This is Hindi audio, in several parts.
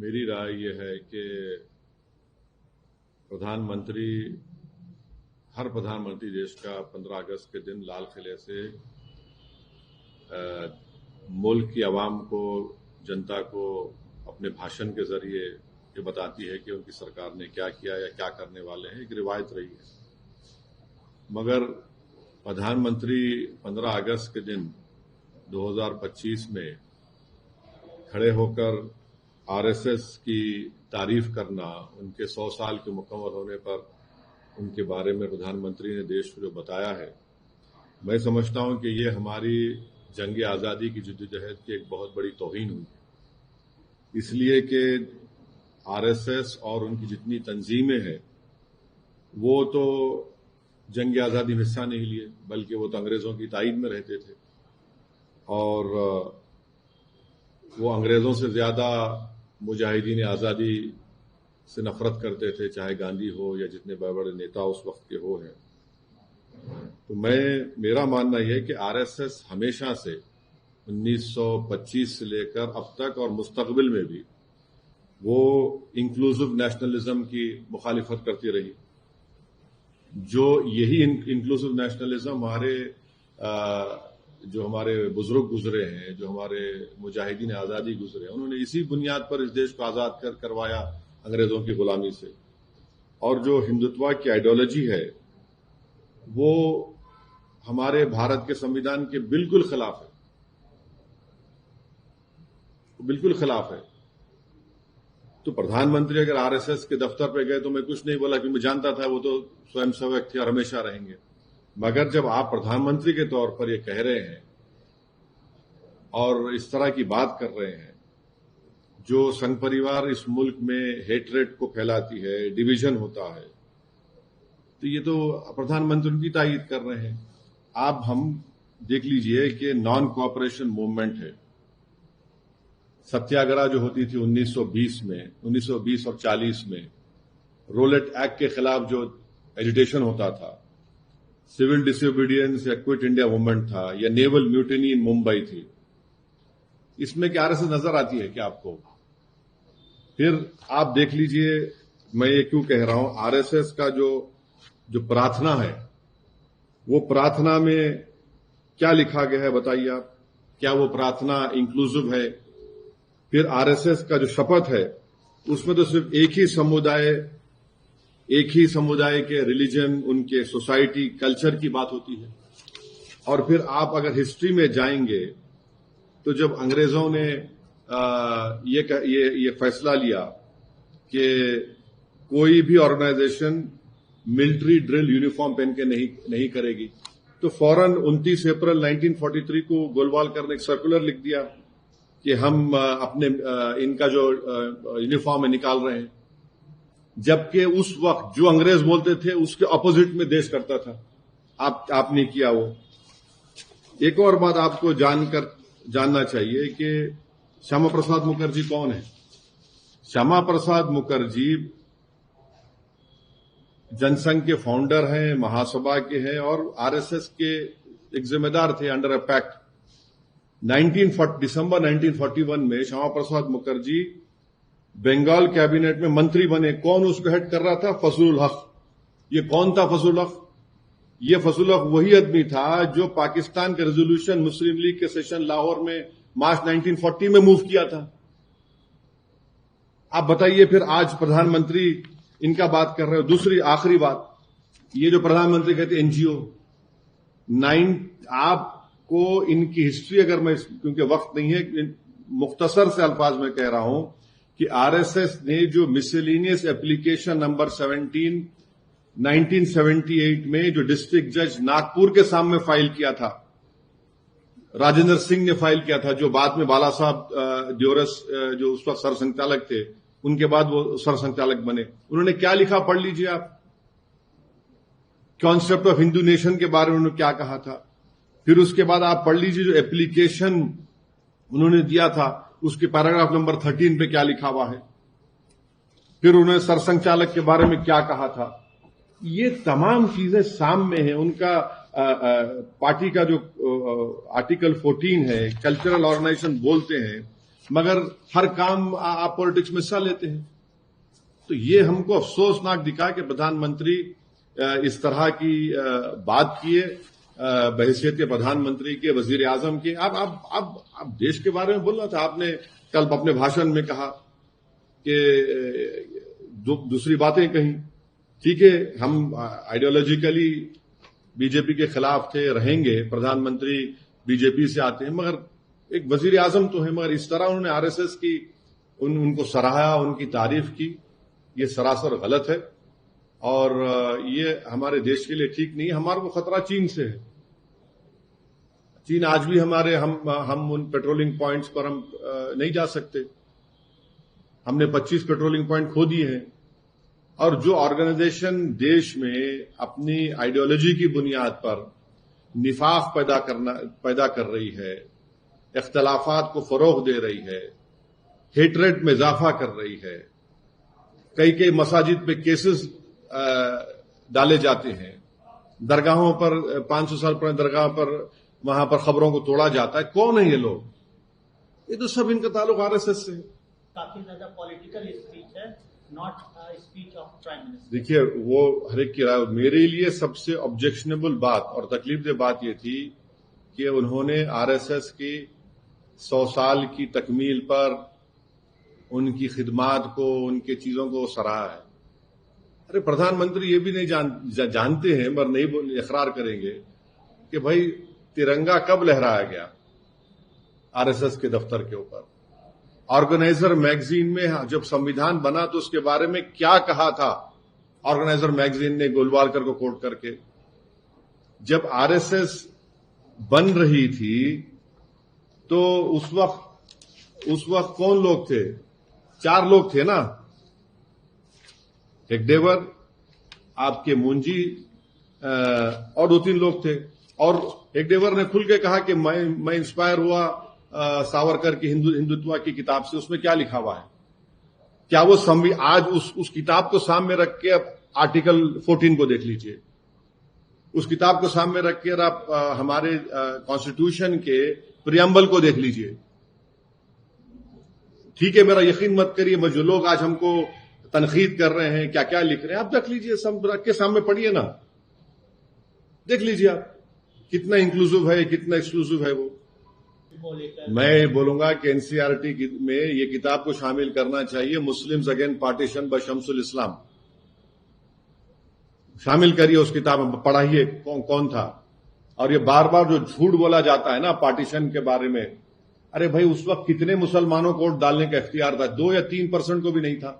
मेरी राय यह है कि हर प्रधानमंत्री देश का 15 अगस्त के दिन लाल किले से मुल्क की आवाम को, जनता को अपने भाषण के जरिए ये बताती है कि उनकी सरकार ने क्या किया या क्या करने वाले हैं। एक रिवायत रही है। मगर प्रधानमंत्री 15 अगस्त के दिन 2025 में खड़े होकर आरएसएस की तारीफ करना, उनके 100 साल के मुकम्मल होने पर उनके बारे में प्रधानमंत्री ने देश को जो बताया है, मैं समझता हूं कि ये हमारी जंग आज़ादी की जद्दोजहद की एक बहुत बड़ी तौहीन हुई है। इसलिए कि आरएसएस और उनकी जितनी तंजीमें हैं वो तो जंग आज़ादी में हिस्सा नहीं लिए, बल्कि वो तो अंग्रेजों की ताईद में रहते थे और वो अंग्रेजों से ज्यादा मुजाहिदीन आज़ादी से नफरत करते थे, चाहे गांधी हो या जितने बड़े बड़े नेता उस वक्त के हो हैं। तो मेरा मानना यह है कि आरएसएस हमेशा से 1925 से लेकर अब तक और मुस्तकबिल में भी वो इंक्लूसिव नेशनलिज्म की मुखालिफत करती रही। जो यही इंक्लूसिव नेशनलिज्म जो हमारे बुजुर्ग गुजरे हैं, जो हमारे मुजाहिदीन आज़ादी गुजरे हैं, उन्होंने इसी बुनियाद पर इस देश को आज़ाद करवाया अंग्रेजों की गुलामी से। और जो हिंदुत्व की आइडियोलॉजी है वो हमारे भारत के संविधान के बिल्कुल खिलाफ है, बिल्कुल खिलाफ है। तो प्रधानमंत्री अगर आरएसएस के दफ्तर पे गए तो मैं कुछ नहीं बोला, क्योंकि मैं जानता था वो तो स्वयंसेवक थे और हमेशा रहेंगे। मगर जब आप प्रधानमंत्री के तौर पर ये कह रहे हैं और इस तरह की बात कर रहे हैं, जो संघ परिवार इस मुल्क में हेटरेट को फैलाती है, डिवीजन होता है, तो ये तो प्रधानमंत्री उनकी तायीद कर रहे हैं। आप हम देख लीजिए कि नॉन कोऑपरेशन मूवमेंट है। सत्याग्रह जो होती थी 1920 और 40 में, रोलेट एक्ट के खिलाफ जो एजिटेशन होता था, सिविल डिसोबीडियंस या क्विट इंडिया मूवमेंट था, या नेवल म्यूटिनी इन मुंबई थी, इसमें क्या आरएसएस नजर आती है क्या आपको? फिर आप देख लीजिए, मैं ये क्यों कह रहा हूं, आरएसएस का जो प्रार्थना है, वो प्रार्थना में क्या लिखा गया है बताइए आप? क्या वो प्रार्थना इंक्लूसिव है? फिर आरएसएस का जो शपथ है उसमें तो सिर्फ एक ही समुदाय के रिलीजन, उनके सोसाइटी, कल्चर की बात होती है। और फिर आप अगर हिस्ट्री में जाएंगे तो जब अंग्रेजों ने ये फैसला लिया कि कोई भी ऑर्गेनाइजेशन मिलिट्री ड्रिल यूनिफॉर्म पहन के नहीं करेगी, तो फौरन 29 अप्रैल 1943 को गोलवालकर ने एक सर्कुलर लिख दिया कि हम अपने इनका जो यूनिफॉर्म है निकाल रहे हैं। जबकि उस वक्त जो अंग्रेज बोलते थे उसके ऑपोजिट में देश करता था। आपने किया वो। एक और बात आपको जानना चाहिए कि श्यामा प्रसाद मुखर्जी कौन है। श्यामा प्रसाद मुखर्जी जनसंघ के फाउंडर हैं, महासभा के हैं और आरएसएस के एक जिम्मेदार थे अंडर अ पैक्ट। दिसंबर 1941 में श्यामा प्रसाद मुखर्जी बंगाल कैबिनेट में मंत्री बने। कौन उसको हेड कर रहा था? फजलुल हक। ये कौन था फजलुल हक? ये फजलुल हक वही आदमी था जो पाकिस्तान के रेजोल्यूशन मुस्लिम लीग के सेशन लाहौर में मार्च 1940 में मूव किया था। आप बताइए फिर आज प्रधानमंत्री इनका बात कर रहे हो। दूसरी आखिरी बात, ये जो प्रधानमंत्री कहते एनजीओ, आपको इनकी हिस्ट्री अगर मैं, क्योंकि वक्त नहीं है, मुख्तसर से अल्फाज में कह रहा हूं कि आरएसएस ने जो मिसलेनियस एप्लीकेशन नंबर 17 1978 में जो डिस्ट्रिक्ट जज नागपुर के सामने फाइल किया था, राजेंद्र सिंह ने फाइल किया था, जो बाद में बाला साहब द्योरस जो उस वक्त सरसंघचालक थे, उनके बाद वो सरसंघचालक बने। उन्होंने क्या लिखा पढ़ लीजिए आप। कॉन्सेप्ट ऑफ हिंदू नेशन के बारे में उन्होंने क्या कहा था। फिर उसके बाद आप पढ़ लीजिए जो एप्लीकेशन उन्होंने दिया था उसके पैराग्राफ नंबर 13 पे क्या लिखा हुआ है। फिर उन्होंने सरसंघचालक के बारे में क्या कहा था। ये तमाम चीजें सामने हैं। उनका पार्टी का जो आर्टिकल 14 है, कल्चरल ऑर्गेनाइजेशन बोलते हैं, मगर हर काम आप पॉलिटिक्स में हिस्सा लेते हैं। तो ये हमको अफसोसनाक दिखा कि प्रधानमंत्री इस तरह की बात किए बहैसियत के प्रधानमंत्री के, वजीर आजम के। आप देश के बारे में बोल रहा था, आपने कल अपने भाषण में कहा कि दूसरी बातें कही। ठीक है, हम आइडियोलॉजिकली बीजेपी के खिलाफ थे, रहेंगे, प्रधानमंत्री बीजेपी से आते हैं, मगर एक वजीर आजम तो है। मगर इस तरह उन्होंने आरएसएस की उनको सराहा, उनकी तारीफ की, ये सरासर गलत है और ये हमारे देश के लिए ठीक नहीं है। हमारे को खतरा चीन से है। चीन आज भी हम उन पेट्रोलिंग पॉइंट्स पर हम नहीं जा सकते। हमने 25 पेट्रोलिंग पॉइंट खो दिए हैं। और जो ऑर्गेनाइजेशन देश में अपनी आइडियोलॉजी की बुनियाद पर निफाक पैदा कर रही है, इख्तलाफात को फरोग दे रही है, हेटरेट में इजाफा कर रही है, कई मसाजिद पे केसेस डाले जाते हैं, दरगाहों पर 500 साल पुरानी दरगाह पर वहां पर खबरों को तोड़ा जाता है। कौन है ये लोग? ये तो सब इनका ताल्लुक आरएसएस से है। काफी ज्यादा पॉलिटिकल स्पीच है, not speech of prime minister. देखिए, वो हर एक की राय। मेरे लिए सबसे ऑब्जेक्शनेबल बात और तकलीफदेह बात ये थी कि उन्होंने आरएसएस की 100 साल की तकमील पर उनकी खिदमात को, उनके चीजों को सराहा है। अरे प्रधानमंत्री ये भी नहीं जानते हैं, मगर नहीं इकरार करेंगे कि भाई तिरंगा कब लहराया गया आरएसएस के दफ्तर के ऊपर। ऑर्गेनाइजर मैगजीन में जब संविधान बना तो उसके बारे में क्या कहा था ऑर्गेनाइजर मैगजीन ने, गोलवालकर को कोट करके। जब आरएसएस बन रही थी तो उस वक्त कौन लोग थे? 4 लोग थे ना, हेगडेवर, आपके मुंजी और 2-3 लोग थे। और हेगडेवर ने खुल के कहा कि मैं इंस्पायर हुआ सावरकर की हिंदुत्व की किताब से। उसमें क्या लिखा हुआ है? क्या वो आज उस किताब को सामने रख के अब आर्टिकल 14 को देख लीजिए। उस किताब को सामने रख के आप हमारे कॉन्स्टिट्यूशन के प्रियम्बल को देख लीजिए। ठीक है, मेरा यकीन मत करिए, मैं जो लोग आज हमको तनकीद कर रहे हैं, क्या क्या लिख रहे हैं, आप देख लीजिए, सब रख के सामने पढ़िए ना, देख लीजिए आप कितना इंक्लूसिव है, कितना एक्सक्लूसिव है वो। मैं बोलूंगा कि एनसीईआरटी में ये किताब को शामिल करना चाहिए, Muslims against partition by Shamsul Islam. शामिल करिए उस किताब में, पढ़ाइए कौन था। और ये बार बार जो झूठ बोला जाता है ना पार्टीशन के बारे में, अरे भाई उस वक्त कितने मुसलमानों को वोट डालने का इख्तियार था? 2 या 3% को भी नहीं था।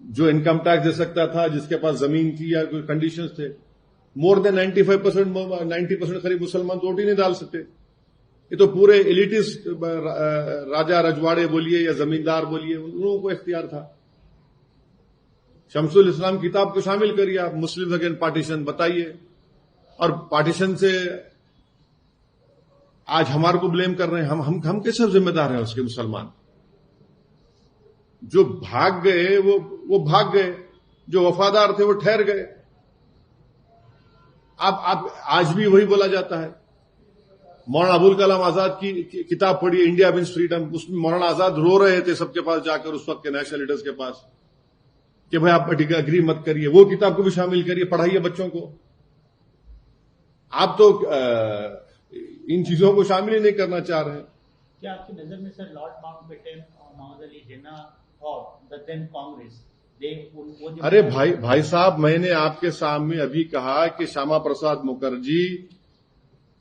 जो इनकम टैक्स दे सकता था, जिसके पास जमीन थी या कोई कंडीशंस थे, मोर देन 90% करीब मुसलमान तो वोट ही नहीं डाल सकते। ये तो पूरे एलिटिस्ट राजा रजवाड़े बोलिए या जमींदार बोलिए, उन लोगों को इख्तियार था। शम्सुल इस्लाम किताब को शामिल करिए आप, मुस्लिम अगेंस्ट पार्टीशन बताइए। और पार्टीशन से आज हमारे को ब्लेम कर रहे हैं। हम कैसे जिम्मेदार हैं उसके? मुसलमान जो भाग गए वो भाग गए, जो वफादार थे वो ठहर गए। अब आज भी वही बोला जाता है। मौलाना अबुल कलाम आजाद की किताब पढ़िए, इंडिया मीन्स फ्रीडम। उसमें मौलाना आजाद रो रहे थे सबके पास जाकर, उस वक्त के नेशनल लीडर्स के पास, कि भाई आप एग्री मत करिए। वो किताब को भी शामिल करिए, पढ़ाइए बच्चों को। आप तो इन चीजों को शामिल ही नहीं करना चाह रहे हैं। क्या आपकी नजर में सर लॉर्ड माउंटबेटन और मोहम्मद अली जिन्ना और द देन कांग्रेस, अरे भाई साहब, मैंने आपके सामने अभी कहा कि श्यामा प्रसाद मुखर्जी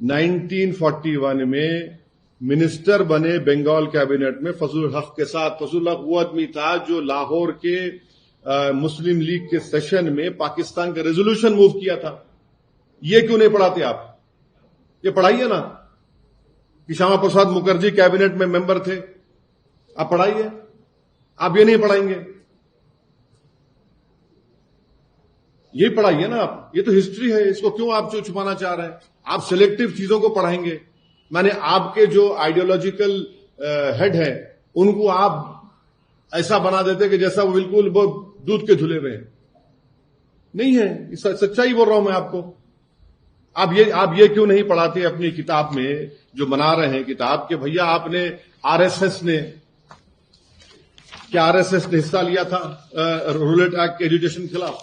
1941 में मिनिस्टर बने बंगाल कैबिनेट में फजलुल हक के साथ। फजलुल हक वो आदमी था जो लाहौर के मुस्लिम लीग के सेशन में पाकिस्तान का रेजोल्यूशन मूव किया था। ये क्यों नहीं पढ़ाते आप? ये पढ़ाइए ना कि श्यामा प्रसाद मुखर्जी कैबिनेट में मेंबर थे, आप पढ़ाइए। आप ये नहीं पढ़ाएंगे, ये पढ़ाइए ना आप। ये तो हिस्ट्री है, इसको क्यों आप छुपाना चाह रहे हैं? आप सिलेक्टिव चीजों को पढ़ाएंगे। माने आपके जो आइडियोलॉजिकल हेड है उनको आप ऐसा बना देते कि जैसा वो बिल्कुल वो दूध के धुले हुए हैं। नहीं है, सच्चाई बोल रहा हूं मैं आपको। आप ये क्यों नहीं पढ़ाते अपनी किताब में जो बना रहे हैं किताब के भैया आपने आरएसएस ने हिस्सा लिया था रूलेट एक्ट के एजुकेशन के खिलाफ?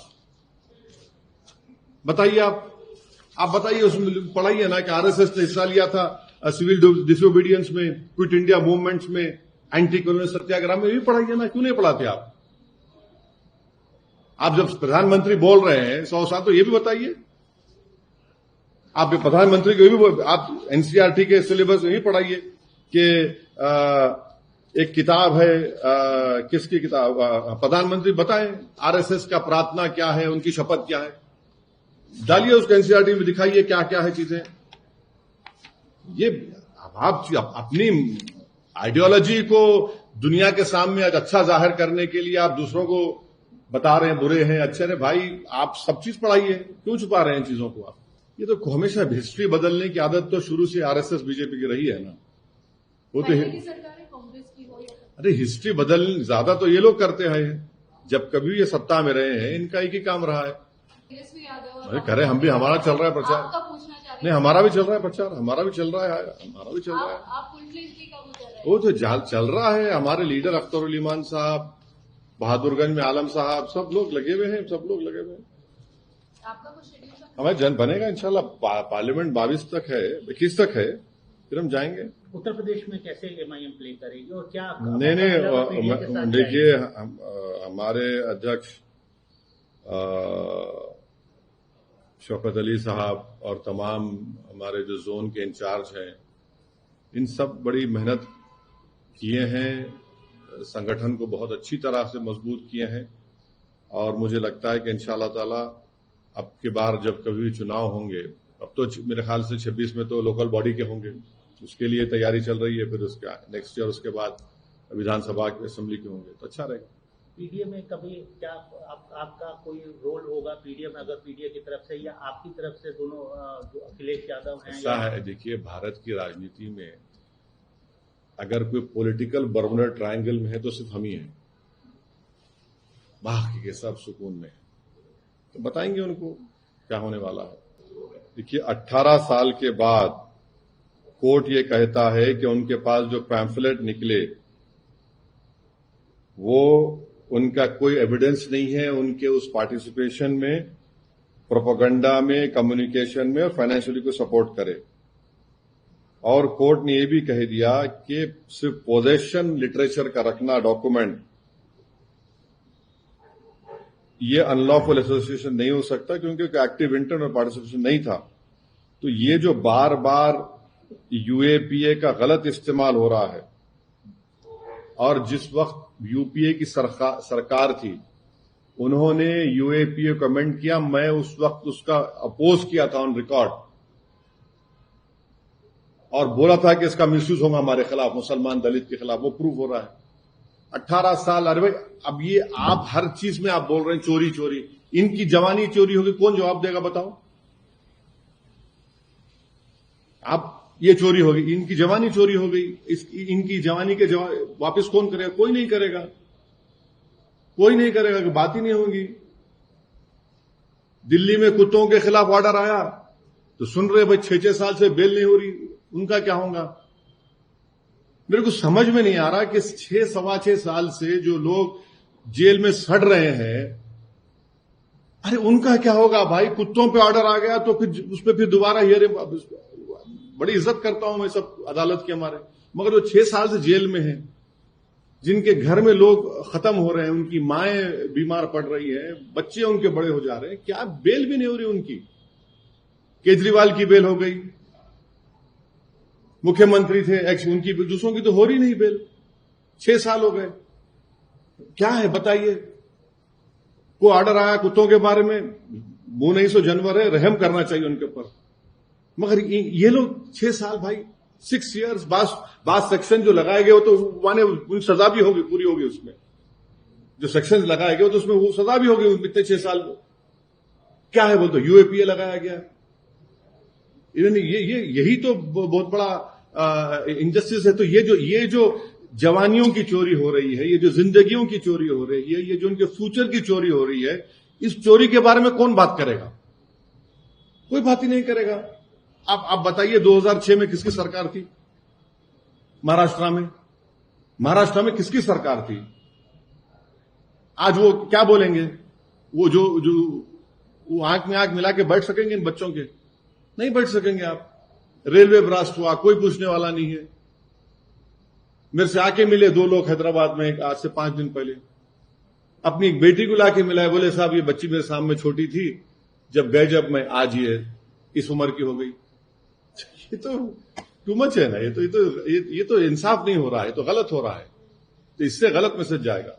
बताइए आप बताइए, उसमें पढ़ाइए ना कि आरएसएस ने हिस्सा लिया था सिविल डिसोबीडियंस में, क्विट इंडिया मूवमेंट्स में, एंटी कॉलोनियल सत्याग्रह में, भी पढ़ाइए ना, क्यों नहीं पढ़ाते आप जब प्रधानमंत्री बोल रहे हैं 100 साल, तो ये भी बताइए। आप प्रधानमंत्री को भी आप एनसीईआरटी के सिलेबस में भी पढ़ाइए कि एक किताब है, किसकी किताब, प्रधानमंत्री बताएं आरएसएस का प्रार्थना क्या है, उनकी शपथ क्या है, डालिए उसको एनसीईआरटी में, दिखाइए क्या क्या है चीजें। ये आप अपनी आइडियोलॉजी को दुनिया के सामने आज अच्छा जाहिर करने के लिए आप दूसरों को बता रहे हैं बुरे हैं अच्छे हैं। भाई आप सब चीज पढ़ाइए, क्यों छुपा रहे हैं चीजों को आप? ये तो हमेशा हिस्ट्री बदलने की आदत तो शुरू से आरएसएस बीजेपी की रही है ना। वो तो अरे हिस्ट्री बदल ज्यादा तो ये लोग करते हैं, जब कभी ये सत्ता में रहे हैं इनका एक ही काम रहा है। अरे करें, हम भी, हमारा चल रहा है प्रचार, नहीं हमारा भी चल रहा है प्रचार, हमारा भी चल रहा है। वो तो चल रहा है, हमारे लीडर अख्तर ईमान साहब, बहादुरगंज में आलम साहब, सब लोग लगे हुए हैं, हमारे जन बनेगा इंशाल्लाह। पार्लियामेंट 22 तक है, 21 तक है, फिर हम जाएंगे। उत्तर प्रदेश में कैसे एमआईएम प्ले करेगी और क्या? नहीं, देखिए हमारे अध्यक्ष शौकत अली साहब और तमाम हमारे जो जोन के इंचार्ज हैं, इन सब बड़ी मेहनत किए हैं, संगठन को बहुत अच्छी तरह से मजबूत किए हैं, और मुझे लगता है कि इंशाअल्लाह ताला अब के बार जब कभी चुनाव होंगे, अब तो मेरे ख्याल से 26 में तो लोकल बॉडी के होंगे, उसके लिए तैयारी चल रही है, फिर उसका नेक्स्ट ईयर उसके बाद विधानसभा की असेंबली के होंगे, तो अच्छा रहेगा। पीडीए में कभी क्या आपका कोई रोल होगा पीडीए में, अगर पीडीए की तरफ से या आपकी तरफ से, दोनों जो अखिलेश यादव हैं? ऐसा है, देखिए भारत की राजनीति में अगर कोई पॉलिटिकल बर्मुडा ट्रायंगल में है तो सिर्फ हम ही हैं, बाकी के सब सुकून में है। तो बताएंगे उनको क्या होने वाला है। देखिए 18 साल के बाद कोर्ट ये कहता है कि उनके पास जो पैम्फलेट निकले वो उनका कोई एविडेंस नहीं है उनके उस पार्टिसिपेशन में, प्रोपेगेंडा में, कम्युनिकेशन में और फाइनेंशियली को सपोर्ट करे। और कोर्ट ने यह भी कह दिया कि सिर्फ पोजेशन लिटरेचर का रखना डॉक्यूमेंट, ये अनलॉफुल एसोसिएशन नहीं हो सकता, क्योंकि एक्टिव इंटरनल पार्टिसिपेशन नहीं था। तो ये जो बार बार यूएपीए का गलत इस्तेमाल हो रहा है, और जिस वक्त यूपीए की सरकार थी उन्होंने यूएपीए कमेंट किया, मैं उस वक्त उसका अपोज किया था ऑन रिकॉर्ड, और बोला था कि इसका मिसयूज होगा हमारे खिलाफ, मुसलमान दलित के खिलाफ, वो प्रूफ हो रहा है। 18 साल, अरे भाई अब ये आप हर चीज में आप बोल रहे हैं चोरी चोरी, इनकी जवानी चोरी होगी, कौन जवाब देगा बताओ? आप ये चोरी होगी, इनकी जवानी चोरी हो गई, इनकी जवानी के वापस कौन करेगा? कोई नहीं करेगा, कोई नहीं करेगा, कि बात ही नहीं होगी। दिल्ली में कुत्तों के खिलाफ ऑर्डर आया तो सुन रहे भाई 6-6 साल से बेल नहीं हो रही, उनका क्या होगा? मेरे को समझ में नहीं आ रहा कि 6-6.25 साल से जो लोग जेल में सड़ रहे हैं, अरे उनका क्या होगा भाई? कुत्तों पे ऑर्डर आ गया तो फिर उस पर फिर दोबारा हियरिंग, बड़ी इज्जत करता हूं मैं सब अदालत के हमारे, मगर जो 6 साल से जेल में हैं, जिनके घर में लोग खत्म हो रहे हैं, उनकी माएं बीमार पड़ रही हैं, बच्चे उनके बड़े हो जा रहे हैं, क्या बेल भी नहीं हो रही उनकी? केजरीवाल की बेल हो गई, मुख्यमंत्री थे एक्स, उनकी, दूसरों की तो हो रही नहीं बेल, 6 साल हो गए। क्या है बताइए? को ऑर्डर आया कुत्तों के बारे में, मुंह नहीं सो जानवर है, रहम करना चाहिए उनके ऊपर, मगर ये लोग 6 साल भाई, 6 ईयर्स, बास सेक्शन जो लगाए गए हो तो माने सजा भी होगी, पूरी होगी उसमें, जो सेक्शन लगाए गए हो तो उसमें वो सजा भी होगी इतने 6 साल में। क्या है बोलते, यूएपीए लगाया गया, यही तो बहुत बड़ा इनजस्टिस है। तो ये जो जवानियों की चोरी हो रही है, ये जो जिंदगियों की चोरी हो रही है, ये जो उनके फ्यूचर की चोरी हो रही है, इस चोरी के बारे में कौन बात करेगा? कोई बात ही नहीं करेगा। आप बताइए 2006 में किसकी सरकार थी महाराष्ट्र में? महाराष्ट्र में किसकी सरकार थी? आज वो क्या बोलेंगे? वो जो वो आंख में आंख मिला के बैठ सकेंगे इन बच्चों के? नहीं बैठ सकेंगे आप। रेलवे ब्लास्ट हुआ, कोई पूछने वाला नहीं है। मेरे से आके मिले 2 लोग हैदराबाद में आज से 5 दिन पहले, अपनी एक बेटी को लाके मिला है, बोले साहब ये बच्ची मेरे सामने छोटी थी, जब गए जब मैं आज ये इस उम्र की हो गई। ये तो टू मच है ना। ये तो इंसाफ नहीं हो रहा है, ये तो गलत हो रहा है। तो इससे गलत मैसेज जाएगा।